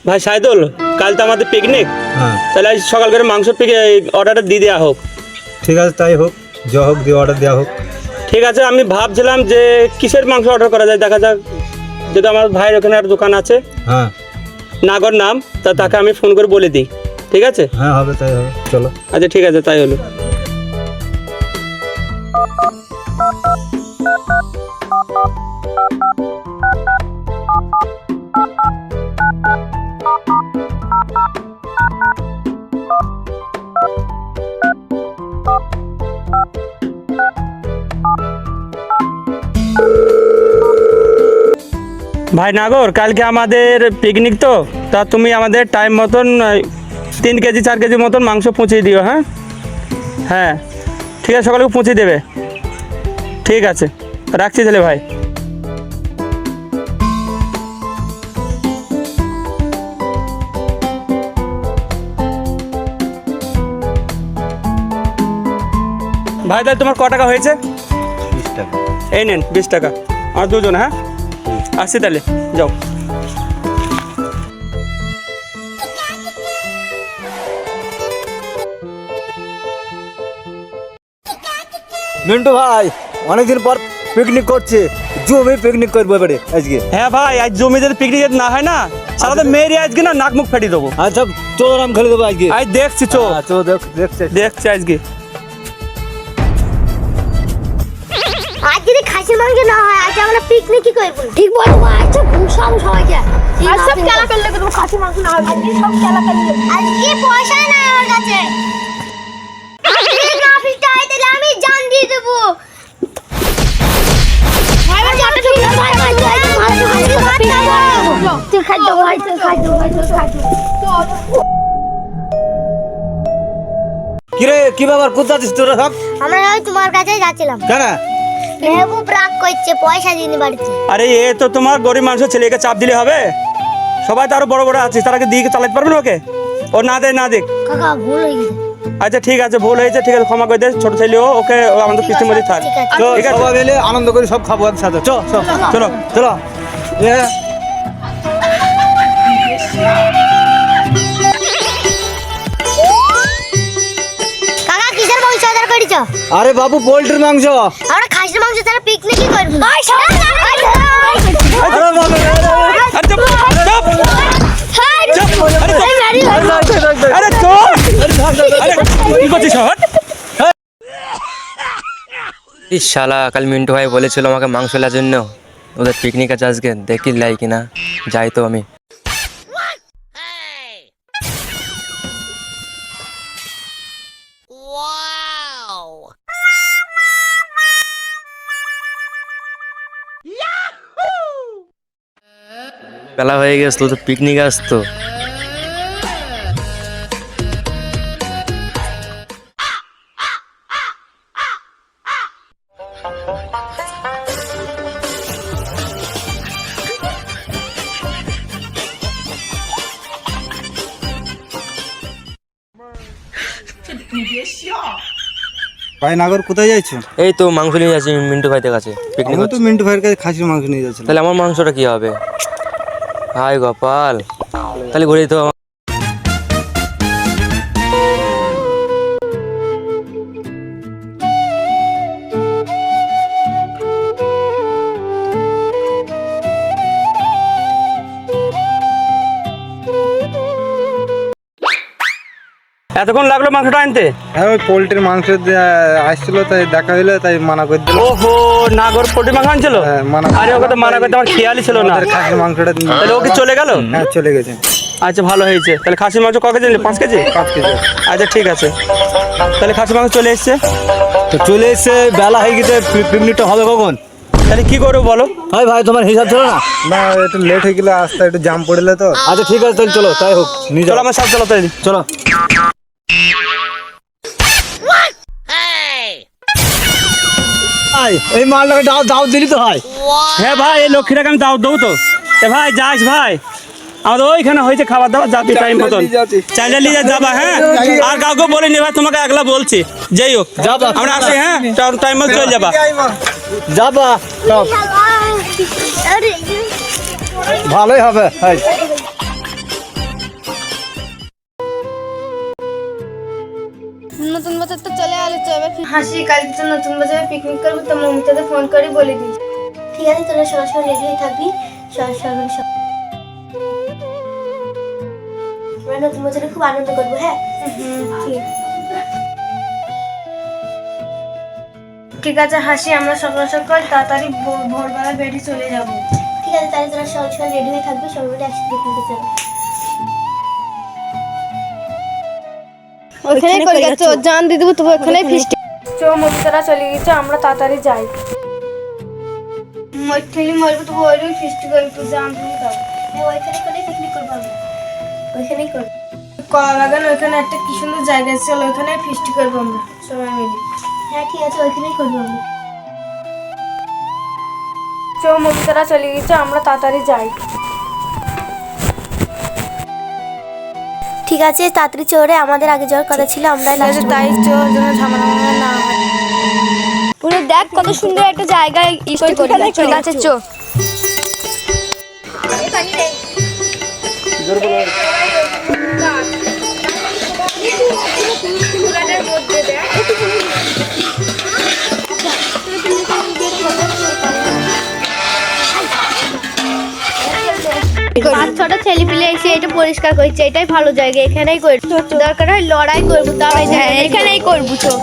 ভাই সাইদুল, কাল তো আমাদের পিকনিক, তাহলে আজ সকাল করে মাংস অর্ডারটা দিয়ে দেওয়া হোক। ঠিক আছে, তাই হোক, যা হোক দিয়ে অর্ডার দেওয়া হোক। ঠিক আছে, আমি ভাবছিলাম যে কিসের মাংস অর্ডার করা যায়, দেখা যাক। যেহেতু আমার ভাইয়ের ওখানে একটা দোকান আছে, হ্যাঁ নাগর নাম, তা তাকে আমি ফোন করে বলে দিই। ঠিক আছে? হ্যাঁ, হবে, তাই হবে, চলো। আচ্ছা ঠিক আছে, তাই হলো। ভাই নাগর, কালকে আমাদের পিকনিক তো, তা তুমি আমাদের টাইম মতন 3 কেজি 4 কেজি মতন মাংস পৌঁছে দিও। হ্যাঁ হ্যাঁ, ঠিক আছে, সকালে পৌঁছে দেবে। ঠিক আছে, রাখছি তাহলে ভাই। ভাই তাহলে তোমার ক টাকা হয়েছে? 20 টাকা। এই নেন 20 টাকা, আমার দুজন। হ্যাঁ, আসছি তাহলে, যাও। মিন্টু ভাই অনেকদিন পর পিকনিক করছে, জমি পিকনিক করবো এবারে আজকে। হ্যাঁ ভাই, আজ জমিতে পিকনিক না হয় না, সারাতে মেয়েরই আজকে না নাক মুখ ফেটে দেবো। আচ্ছা চোর আম খেলে দেবো আজকে। আজ দেখছি চো, চো দেখছে আজকে। আজ যদি খাসির মাংস না হয়, আজ আমরা পিকনিক কি করব? ঠিক বলো ভাই, আচ্ছা ঘুষাম সবাইকে। আর সব খেলা করলে তো খাসির মাংস না হয়, আজকে সব খেলা করলে। আজকে পয়সা নাই আমার কাছে, আজকে না ফিরতে হয় তাহলে আমি জান দিয়ে দেব। ভাই ভাই জানটা ঠিক না ভাই, ভাই তুই খাই দাও ভাই, তুই খাই দাও ভাই, তুই খাই দাও। কিরে, কি ব্যাপার, কোথায় যাচ্ছিস তোরা সব? আমরা ওই তোমার কাছে যাচ্ছিলাম। কেন? মেহবুব রাগ করছে, পয়সা দিনি বাড়িতে। আরে এ তো তোমার গরিব মানুষের ছেলেকে চাপ দিলে হবে? সবাই তো আরো বড় বড় আছে, তারাকে দিয়ে চালাতে পারবে না ওকে? ও না দেখ। কাকা ভুল হয়ে গেছে। আচ্ছা ঠিক আছে, ভুল হয়েছে, ঠিক আছে, ক্ষমা করে দে। ছোট ছেলে ওকে আমাদের পিছনের মধ্যে থাক। ঠিক আছে। চো, ঠিক আছে। সবাই মিলে আনন্দ করে সব খাবো একসাথে। চো চো চলো। চলো। কাকা কিসের মাংস অর্ডার করেছ? আরে বাবু, পোল্ট্রির মাংস। আমরা খাসির মাংস ছাড়া পিকনিকই করব। আরে বাবা, আরে চুপ, চুপ, আরে চুপ, আরে কি করছিস? হট। এই শালা, কাল মিন্টু ভাই বলেছিল আমাকে মাংস নেওয়ার জন্য, ওদের পিকনিক আছে আজকে, দেখি লাই কিনা, যাই তো আমি। বেলা হয়ে গেছিল তো, পিকনিক আসতো। ভাই নাগর, কোথায় যাচ্ছ? এই তো মাংস নিয়ে যাচ্ছি মিন্টু ভাইদের কাছে, পিকনিক আমি তো মিন্টু ভাইয়ের কাছে খাসির মাংস নিয়ে যাচ্ছিলাম। তাহলে আমার মাংসটা কি হবে? হাই গোপাল, তাহলে ঘুরে তো। এতক্ষণ লাগলো মাংসটা আনতে? হ্যাঁ, ওই পোল্ট্রির মাংস আসছিল, তাই দেখা দিলে, তাই মানা করে দিল। ওহো, নাগর পোল্ট্রি মাংস আনছিল? হ্যাঁ, মানা। আরে ওকে তো মানা করতে আমার খেয়ালই ছিল না। ওদের খাসির মাংসটা তাহলে ও কি চলে গেল? হ্যাঁ, চলে গেছে। আচ্ছা ভালো হয়েছে, তাহলে খাসির মাংস ক কেজি নিলে? 5 কেজি? 5 কেজি। আচ্ছা ঠিক আছে, তাহলে খাসির মাংস চলে এসছে। তো চলে এসে বেলা হয়ে গেছে, পিকনিকটা হবে কখন? তাহলে কি করবো বলো? ভাই ভাই, তোমার হিসাব ছিল না? না, একটু লেট হয়ে গেলে, আসতে একটু জাম পড়লে তো। আচ্ছা ঠিক আছে, তাহলে চলো, তাই হোক, নিয়ে চলো চলো। আমার সাথে, চলো তাহলে। চলো। ভাই, এই মালটাকে দাও দিলি তো হয়? হ্যাঁ ভাই, এই লক্ষ্মীটাকে আমি দাও তো। এ ভাই যাস ভাই, আমাদের ওইখানে হয়েছে খাবার দাবার, যাবি টাইম মতন, চাইলে নিয়ে যাবা। হ্যাঁ, আর কাউকে বলিনি ভাই, তোমাকে একলা বলছি। যাই হোক, যাবা। আমরা আসি। হ্যাঁ, টাইম মতো চলে যাবা। যাবা, ভালোই হবে। হাসি কালকে তো নতুন বাজারে পিকনিক করবো, তো মমিতাদের ফোন করে বলে দিই। ঠিক আছে, তোরা সবার সবার রেডি হয়ে থাকবি। আমরা নতুন বাজারে খুব আনন্দ করবো। হ্যাঁ ঠিক আছে হাসি, আমরা সকাল সকাল তাড়াতাড়ি ভোরবেলা বেরিয়ে চলে যাবো। ঠিক আছে, তাহলে তোরা সবার সবার রেডি হয়ে থাকবি, সবাই মিলে একসাথে পিকনিকে যাবো। ওখানে করে গেছো, জান দিয়ে দেবো, তবু ওখানে ফিস্ট চো মমিতারা চলে গেছে, আমরা তাড়াতাড়ি যাই। মইঠেলি মরবো, তবু ওইরকম ফিস্ট করবি, তুই জান দিয়ে দাও। ওইখানে করে পিকনিক করবো আমরা, ওইখানেই করবো। কলা বাগান ওইখানে একটা কি সুন্দর জায়গা আছে, চলো ওইখানে ফিস্ট করবো আমরা সবাই মিলে। হ্যাঁ ঠিক আছে, ওইখানেই করবো আমরা। চো মমিতারা চলে গেছে, আমরা তাড়াতাড়ি যাই। ঠিক আছে, তাড়াতাড়ি চড়ে, আমাদের আগে যাওয়ার কথা ছিল, আমরা তাই চোর জন্য ঝামেলা না হয়। পুরো দেখ কত সুন্দর একটা জায়গায় ঠিক আছে চো। পাঁচ ছটা ছেলে পিলে এসে এটা পরিষ্কার করছে, এটাই ভালো জায়গা, এখানেই করবো। দরকার হয় লড়াই করবো, তাও এখানেই করবো। চো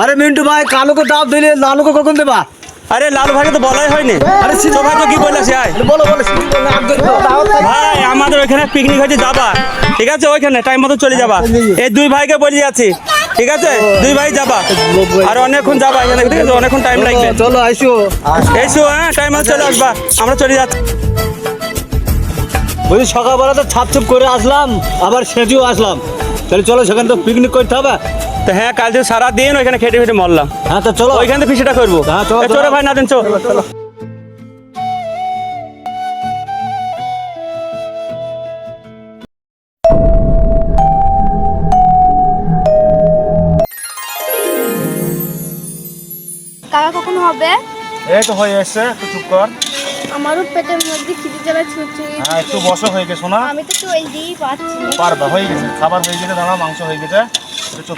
আরে মিন্টু ভাই, কালুকে ডাব দিলে লালুকে কখন দেবা? আরে লালু ভাইকে তো বলাই হয়নি। আরে তো ভাই তো কি বলেছে? আয় বলো ভাই, আমাদের ওইখানে পিকনিক হয়েছে, যাবা? ঠিক আছে, ওইখানে টাইম মতো চলে যাবা। এই দুই ভাইকে বলে যাচ্ছি, ঠিক আছে? দুই ভাই যাবা, আর অনেকক্ষণ যাবা এখানে, ঠিক আছে? অনেকক্ষণ টাইম লাগবে। চলো আইসো এসো, হ্যাঁ টাইম মতো চলে আসবা, আমরা চলে যাচ্ছি। বলছি সকালবেলা তো ছাপ করে আসলাম, আবার সেজেও আসলাম, তাহলে চলো সেখানে তো পিকনিক করতে হবে। তো হ্যাঁ, কাল থেকে সারাদিন ওইখানে খেটে খেটে মরলাম। হ্যাঁ তো চলো ওইখান থেকে ফিসিটা করবো। হ্যাঁ, চলো, চলো ভাই, না দেন চো। কাকা কখন হবে? এই তো হয়ে এসছে, একটু চুপ কর। আমারও পেটের মধ্যে খিদে জ্বালা ছুটছে। হ্যাঁ একটু বসো, হয়ে গেছো না? আমি তো চলতেই পারছি না। পারবা, হয়ে গেছে, খাবার হয়ে গেছে, দাঁড়া, মাংস হয়ে গেছে, একটু চুপ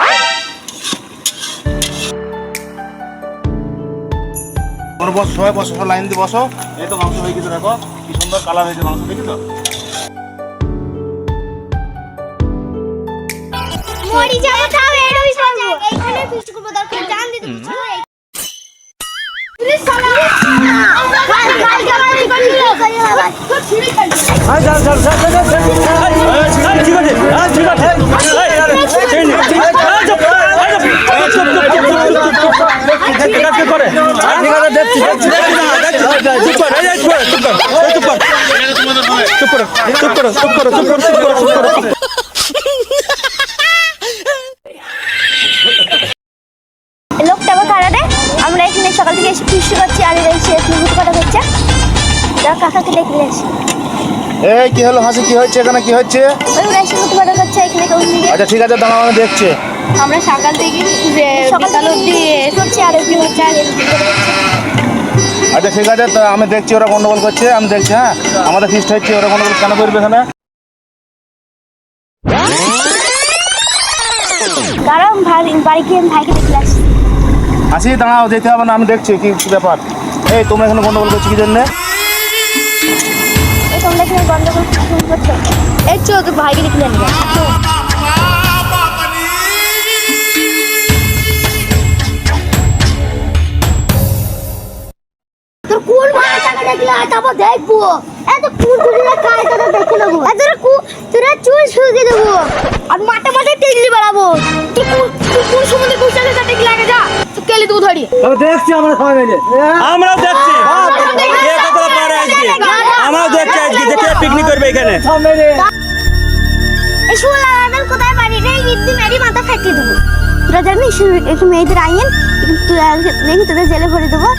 করো। বসো, সবাই বসো, সব লাইন দিয়ে বসো। এই তো মাংস হয়ে গেছে, দেখো কি সুন্দর কালার হয়েছে মাংস, দেখি তো। মরি যাবো, তাও এরই সাজা এইখানে ফিস্ট করব, দরকার জান দিতে কিছু এই পুলিশ সালা গাল গালাগালি করছিল। তো ছিড়ে খাই। হ্যাঁ চল চল চল চল ঠিক আছে, ঠিক আছে। লোকটা আবার কারা রে? আমরা এখানে সকাল থেকে এসে ফিস্ট করছি, আর এই শেষ মুহূর্ত কাটা হচ্ছে। দাও কাকাকে দেখে আসি। এই কি হলো হাসি, কি হচ্ছে এখানে, কি হচ্ছে? ওই রেশন মুহূর্ত কাটা হচ্ছে এখানে কোন দিকে? আচ্ছা ঠিক আছে, দাঁড়াও, আমি দেখছি। আমরা সকাল থেকে সকাল অবধি করছি, আর কি হচ্ছে আর আচ্ছা ঠিক আছে, তা আমি দেখছি ওরা গন্ডগোল করছে, আমি দেখছি। হ্যাঁ আমাদের ফিস্ট হচ্ছে, ওরা গন্ডগোল কেন করবে এখানে? কারণ বাড়ি গিয়ে ভাইকে দেখে আসি। হাসি দাঁড়াও, যেতে হবে না, আমি দেখছি কি কি ব্যাপার। এই তোমরা এখানে গন্ডগোল করছো কি জন্য? এই তোমরা এখানে গন্ডগোল শুরু করছো? এই চো, তোর ভাইকে দেখে নিয়ে তোর কোন ভাষাটা দেখলে তারপর দেখবো। এত কোন তুলিরা কাজ তোরা দেখে নেবো। তোরা চুল শুকিয়ে দেবো আর মাঠে মাঠে টেগলি বাড়াবো। তুই কোন সমুদ্রে কুশালে কাটে কি লাগে, যা তুই কেলি তুই ধরি। দেখছি আমরা সবাই মিলে। আমরাও দেখছি কে কতটা পারে আজকে, আমরাও দেখছি আজকে যে কে পিকনিক করবে এখানে। এই শুলা আদল কোথায় বাড়ি রে, ইদ্দি মেরি মাথা ফাটিয়ে দেবো। তোরা জানিস একটু মেয়েদের আইন, তোরা দেখি তোদের জেলে ভরে দেবো।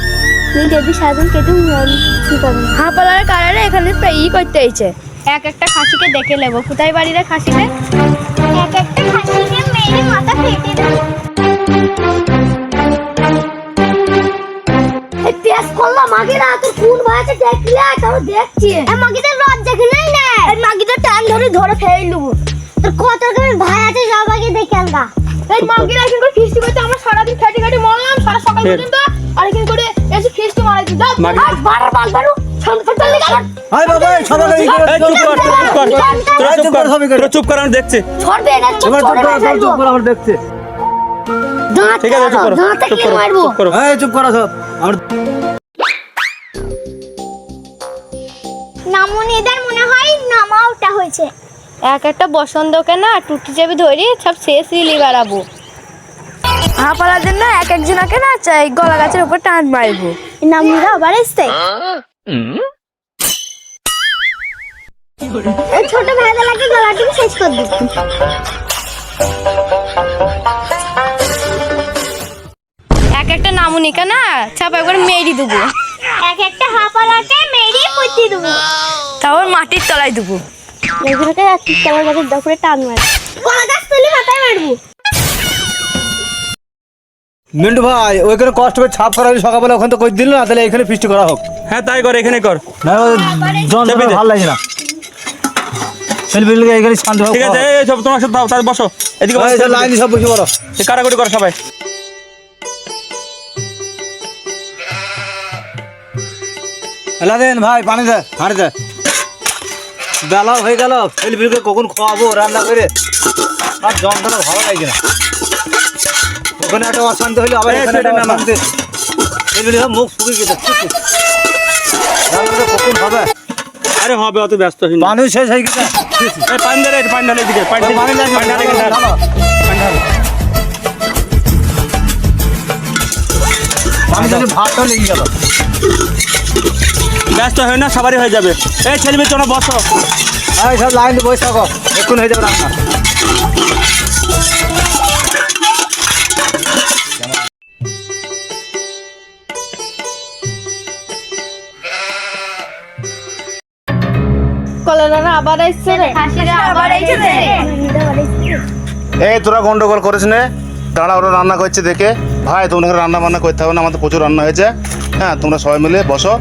তুই যদি সারাদিন কেটে কি করবি? হাঁপালার কারণে এখানে ই করতে হয়েছে। এক একটা খাসিকে দেখে নেবো কোথায় বাড়ি রে খাসিতে। এক একটা খাসিকে মেরে মাথা ফেটে দেবো। এই পেস করলাম মাগি না তোর কোন ভাইতে দেখলি তাও দেখছি এই মাগিদের রদ দেখি নাই না এই মাগিদের টান ধরে ধরে ফেলে লুবো তোর কত রকমের ভাই আছে সবাইকে দেখে আনবা এই মাগিরা এখন করে ফিস্টি করতে আমরা সারা দিন খেটে খেটে মরলাম সারা সকাল পর্যন্ত আর এখন করে এসে ফিস্টি মারাই দিই আর বারবার বাল বারু শান্ত চলে গেল আয় বাবা সবাই এই চুপ কর তোরা চুপ কর আমি দেখছি ছড়বে না চুপ কর আমরা দেখছি ঠিক আছে চুপ করো চুপ করো চুপ করো এই চুপ করো সব আমরা নামুনিদের মনে হয় নামাওটা হয়েছে এক একটা বসন্তকে না টুটি চেপে ধরি সব শেষ রিলি বেড়াবো হাঁপালার জন্য এক একজনকে না চাই গলা গাছের উপর টান মারবো নামুনিরা আবার এসছে এই ছোট ভাইদা লাগে গলাটিকে শেষ করে দিচ্ছি এক একটা নামুনিকা না চাপা একবার মেরি দেবো এক একটা হাঁপালাকে মেরিয়ে পুঁতি দেবো তারপর মাটির তলায় দেবো এগুলোকে চিৎকার গাছের দপরে টান মারবো কলা গাছ তুলে মাথায় মারবো মিন্টু ভাই ওইখানে কষ্ট করে ছাপ করা হয়েছে সকালবেলা ওখানে তো কই দিল না তাহলে এখানে ফিস্টি করা হোক হ্যাঁ তাই কর এখানে কর না জন চেপে দে। ভালো লাগে না সেলফি এখানে শান্ত হোক ঠিক আছে এই সব তোমার সাথে তাহলে বসো এদিকে বসো লাইন সব বসে বড় এই কাটাকুটি করো সবাই এলাদেন ভাই পানি দে হাঁড়ি দে বেলা হয়ে গেল সেলফিকে কখন খাওয়াবো রান্না করে আর যন্ত্রণা ভালো লাগে না ওখানে একটা অশান্তি হইলো আবার এখানে একটা অশান্তি সেলফি সব মুখ শুকিয়ে গেছে রান্নাটা কখন হবে আরে হবে অত ব্যস্ত হইনি পানি শেষ হয়ে গেছে এই পানি ঢালে পানি ঢালে এদিকে পানি ঢালে পানি ঢালে পানি ঢালে পানি যদি ভাতটা লেগে গেল ব্যস্ত হয় না সবারই হয়ে যাবে এই ছেলে মেয়ে তোমরা বসো এই সব লাইন বসে থাকো এক্ষুনি হয়ে যাবে রান্না কলারা আবার আসছে রে হাসিরা আবার আসছে রে এই তোরা গন্ডগোল করিস নে দাঁড়া ওরা রান্না করছে দেখে ভাই তোমাদের রান্না বান্না করতে হবে না আমাদের প্রচুর রান্না হয়েছে হ্যাঁ তোমরা সবাই মিলে বসো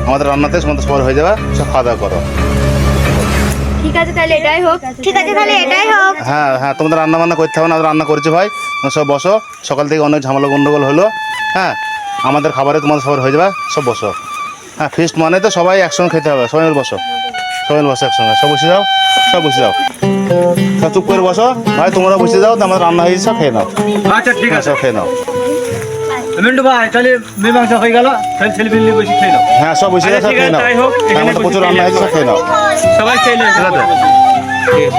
আমাদের রান্নাতে তোমাদের সবার হয়ে যাবে সব খাওয়া দাওয়া করো ঠিক আছে তাহলে এটাই হোক ঠিক আছে তাহলে এটাই হোক হ্যাঁ হ্যাঁ তোমাদের রান্না বান্না করতে হবে না আমরা রান্না করেছি ভাই তোমরা সব বসো সকাল থেকে অনেক ঝামেলা গন্ডগোল হলো হ্যাঁ আমাদের খাবারে তোমাদের সবার হয়ে যাবে সব বসো হ্যাঁ ফিস্ট মানে তো সবাই একসঙ্গে খেতে হবে সবাই মিলে বসো সবাই মিলে বসো একসঙ্গে সব বসে যাও সব বসে যাও সব চুপ করে বসো ভাই তোমরা বসে যাও তো আমাদের রান্না হয়েছে সব খেয়ে নাও আচ্ছা ঠিক হ্যাঁ আছে সব খেয়ে নাও মিন্টু ভাই তাহলে মীমাংসা হয়ে গেল তাহলে ছেলে মিলে বসে খেয়ে নাও হ্যাঁ সব বসে যাও সব ঠিক খেয়ে আছে, নাও তাই হোক, এখানে আমাদের প্রচুর বসে রান্না হয়েছে সব খেয়ে নাও সবাই খেয়ে নেবে ঠিক আছে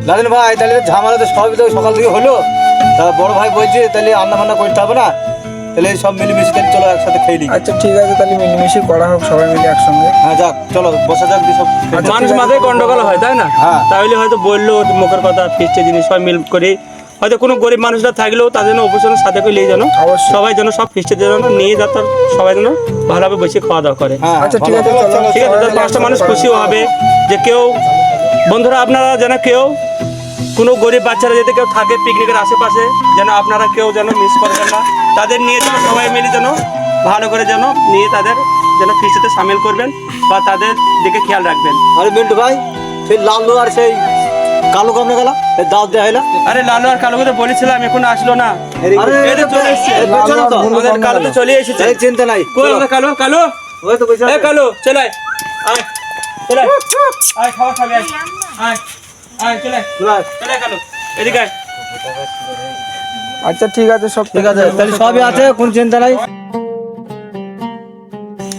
লাদেন ভাই তাহলে ঝামেলা তো সবই তো সকাল থেকে হলো তা বড় ভাই বলছে তাহলে রান্না বান্না করতে হবে না তাহলে সব মিলেমিশে তাহলে চলো একসাথে খেয়ে নিই আচ্ছা ঠিক আছে তাহলে মিলেমিশে করা হোক সবাই মিলে একসঙ্গে হ্যাঁ যাক চলো বসা যাক দিয়ে সব খেয়ে নিই। মানুষ মাঝে গন্ডগোল হয় তাই না হ্যাঁ। তাহলে হয়তো বললো মুখের কথা ফিস্টে জিনিস সবাই মিল করে হয়তো কোনো গরিব মানুষরা থাকলেও তাদের জন্য অবশ্যই সাথে করে নিয়ে যেন অবশ্যই। সবাই যেন সব ফিস্টের জন্য নিয়ে যাতে সবাই যেন ভালোভাবে বসে খাওয়া দাওয়া করে হ্যাঁ আচ্ছা ঠিক আছে চলো ঠিক আছে তাহলে পাঁচটা মানুষ খুশিও হবে যে কেউ বন্ধুরা আপনারা যেন কেউ কোনো গরিব বাচ্চারা যদি কেউ থাকে পিকনিকের আশেপাশে যেন আপনারা কেউ যেন মিস করবেন না তাদের নিয়ে যেন সবাই মিলে যেন ভালো করে যেন নিয়ে তাদের যেন ফিস্টেতে সামিল করবেন বা তাদের দিকে খেয়াল রাখবেন আরে মিন্টু ভাই সেই লালু আর সেই কালো কামড়ে গেল এই দাওয়াত দেওয়া হলো আরে লালু আর কালুকে তো বলেছিলাম এখন আসলো না আরে এই তো চলে এসছে এই পেছনে তো। আমাদের কালু তো চলে এসেছে এই চিন্তা নাই কই আমাদের কালু কালু ওই তো বসে এ আছে। কালু চলে আয় আয় চলে আয়। আয় খাবার খাবে আয় আয় আয় চলে আয়। চলে আয়। চলে আয় কালু এদিকে আয় আচ্ছা ঠিক আছে সব ঠিক আছে তাহলে সবই আছে কোনো চিন্তা নাই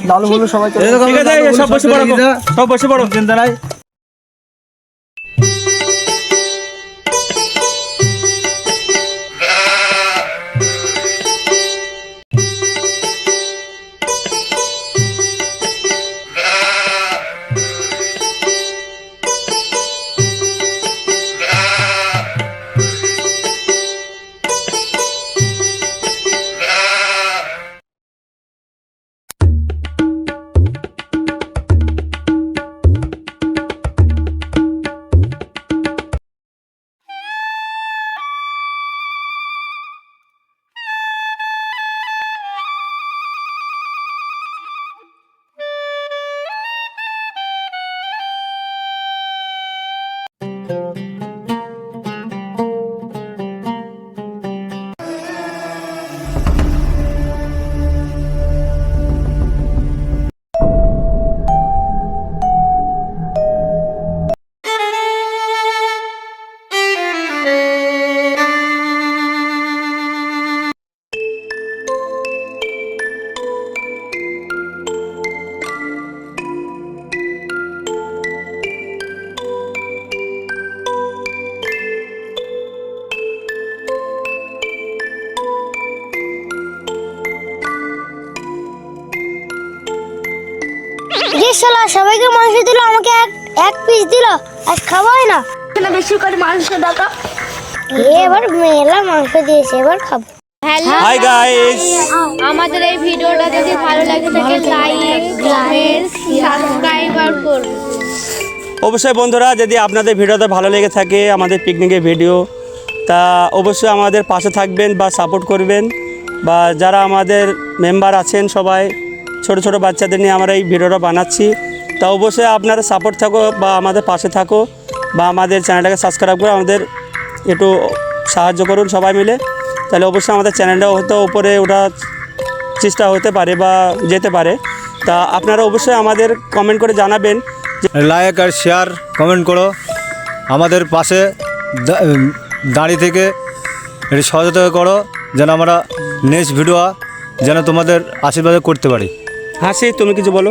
লালু বলু সবাই চলে এই দেখো, ঠিক আছে এই সব বসে পড়ো লেগে যা। সব বসে পড়ো চিন্তা নাই রে শালা, সবাইকে মাংস দিল, আমাকে এক পিস দিল, আজ খাবোই না। বেশি করে মাংস দাও। এবার মেলা মাংস দিয়েছে, এবার খাবো। হ্যালো হাই গাইস, আমাদের এই ভিডিওটা যদি ভালো লাগে থাকে লাইক কমেন্ট সাবস্ক্রাইব করুন। অবশ্যই বন্ধুরা, যদি আপনাদের ভিডিওটা ভালো লেগে থাকে আমাদের পিকনিকের ভিডিও, তা অবশ্যই আমাদের পাশে থাকবেন বা সাপোর্ট করবেন। বা যারা আমাদের মেম্বার আছেন সবাই, ছোট ছোট বাচ্চাদের নিয়ে আমরা এই ভিডিওটা বানাচ্ছি, তা অবশ্যই আপনারা সাপোর্ট থাকো বা আমাদের পাশে থাকো বা আমাদের চ্যানেলটাকে সাবস্ক্রাইব করে আমাদের একটু সাহায্য করুন সবাই মিলে। তাহলে অবশ্যই আমাদের চ্যানেলটা হয়তো উপরে ওঠার চেষ্টা হতে পারে বা যেতে পারে। তা আপনারা অবশ্যই আমাদের কমেন্ট করে জানাবেন। লাইক আর শেয়ার কমেন্ট করো, আমাদের পাশে দাঁড়িয়ে থেকে এটি সহযোগিতা করো, যেন আমরা নেক্সট ভিডিও যেন তোমাদের আশীর্বাদ করতে পারি। হাসি, তুমি কিছু বলো।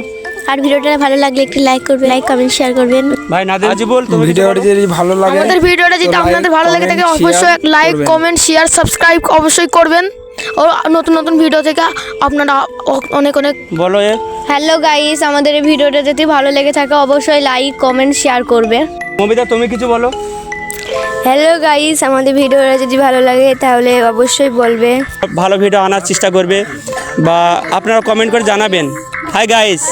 আর ভিডিওটা ভালো লাগলে একটু লাইক করবেন, লাইক কমেন্ট শেয়ার করবেন। ভাই নাদির আজিবুল, তুমি কিছু ভিডিওটা বলো। যদি ভালো লাগে, আমাদের ভিডিওটা যদি তো আপনাদের ভালো লেগে থাকে comment, অবশ্যই share লাইক করবেন। কমেন্ট শেয়ার সাবস্ক্রাইব অবশ্যই করবেন। ও নতুন নতুন ভিডিও থেকে আপনারা অনেক অনেক বলো এ। হ্যালো গাইস, আমাদের এই ভিডিওটা যদি ভালো লেগে থাকে অবশ্যই লাইক কমেন্ট শেয়ার করবে। মমিতা, তুমি কিছু বলো। হ্যালো গাইস, আমাদের ভিডিওটা যদি ভালো লাগে তাহলে অবশ্যই বলবে। ভালো ভিডিও আনার চেষ্টা করবে বা আপনারা কমেন্ট করে জানাবেন। Hi guys.